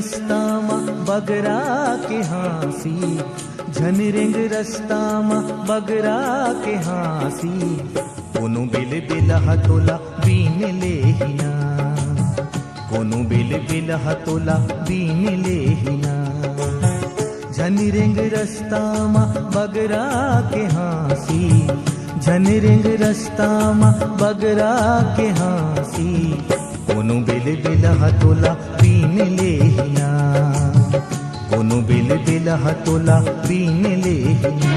रस्ता मा बगरा के हाँसी, झन रेंग रस्ता मा बगरा के हाँसी। कोनो बिल बिलह तोला बीन लेहिना, कोनो बिल बिलह तोला बीन लेहिना। झन रेंग रस्ता मा बगरा के हाँसी, झन रेंग रस्ता मा बगरा के हाँसी। कोनो बिल बिलह तोला बीन लेहिना, कोनो बिल बिलह तोला बीन लेहिना।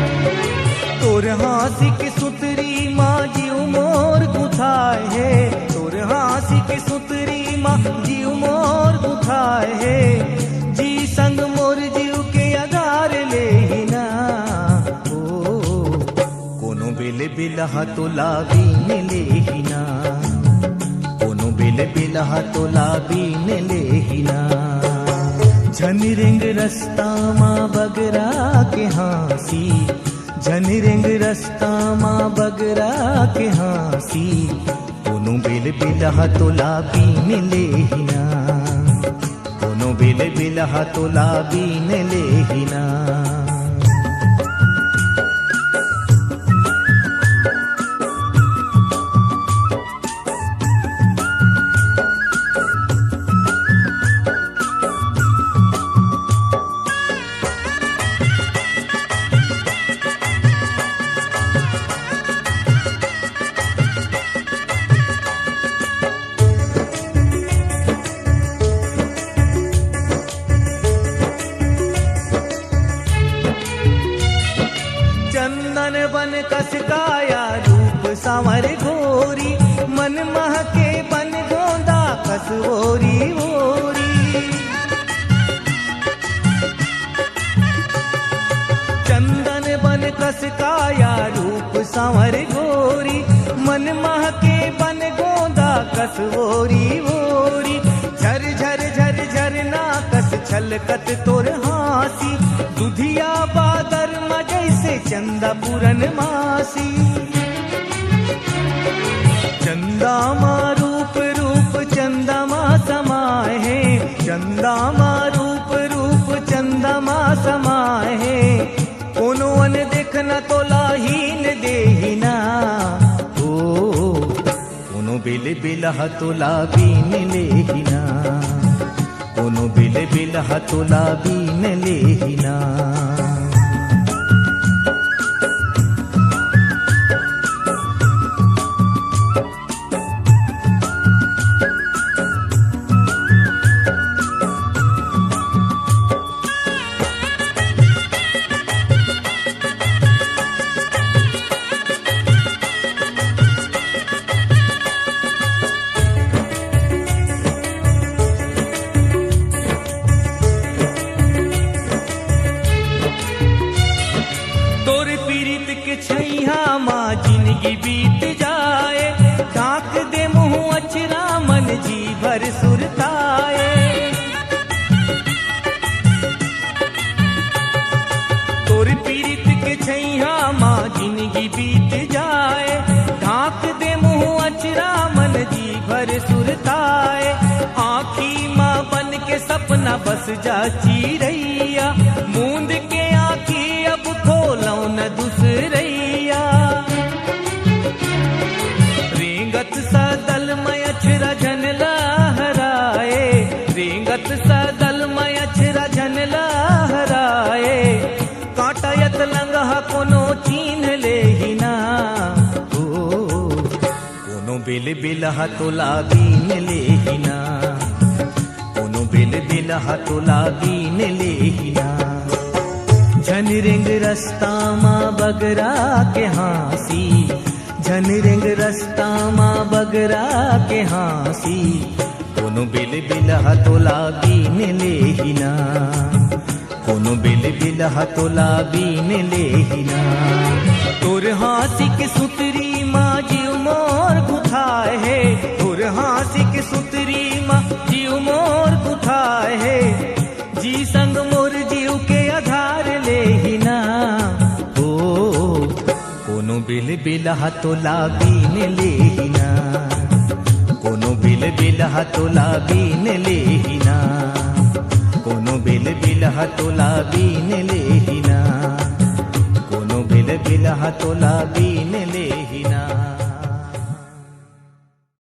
तोर हाँसी की सुतरी माँ जीव मोर गुथाए है, तोर हाँसी की सुतरी माँ जीव मोर गुथाए है। जी संग मोर जीव के आधार लेहिना। ओ कोनो बिल बिलह तोला बीन लेहिना, कोनो बिल बिलह तोला बीन लेहिना। झन रेंग रस्ता मा बगरा के हाँसी, झन रेंग रस्ता मा बगरा के हाँसी। कोनो बिल बिलह तोला बीन लेहिना, कोनो बिल बिलह तोला बीन लेहिना। चंदन बन कस काया रूप सांवर घोरी, मन महके बन गोंदा कस ओरी ओरी। चंदन बन कस काया रूप सांवर घोरी, मन महके बन गोंदा कस ओरी ओरी। झर झर झर झर ना कस छलकत तोर हाँसी, दुधिया बादर मा जैसे चंदा पूरन मासी। चंदा मा रूप रूप चंदा मा समाए है, चंदा मा रूप रूप चंदा मा समाए है। कोनो अन देखना तोला हीन देहिना। ओ कोनो बिल बिलह तोला बीन लेहिना, कोनो बिल बिलह तोला बीन लेहिना। छैया माँ जिंदगी बीत जाए, ढाक दे मुँह अचरा मन जी भर सुरताए। तोर पीरित के छैया माँ जिंदगी बीत जाए, ढाक दे मुँह अचरा मन जी भर सुरताए। आँखी माँ बन के सपना बस जा चिरैया, मूंद के आँखी अब खोलो न दूसरैया। रेंगत सदल में अछरा झन लहराए, रेंगत सदल में अछरा झन लहराए। कांटायत लंगहा कोनो चीन लेहिना। ओ कोनो बिल बिलह तोला बीन लेहिना, कोनो बिल बिलह तोला बीन लेहिना। झन रेंग रस्ता मा बगरा के हाँसी, झन रेंग रस्ता मा बगरा के हाँसी। कोनो बिल बिलह तोला बीन लेहिना, कोनो बिल बिलह तोला बीन लेहिना। तोर हाँसी के सुतरी माँ जीव मोर गुथाए है, तोर हाँसी के सुतरी माँ जीव मोर गुथाए है। जी संग मोर जीव के आधार लेहिना। ओ कोनो बिल बिलह तोला बीन लेहिना, कोनो बिल बिलह तोला बीन लेहिना। तोला बीन लेहिना कोनो बिल बिल तोला बीन ले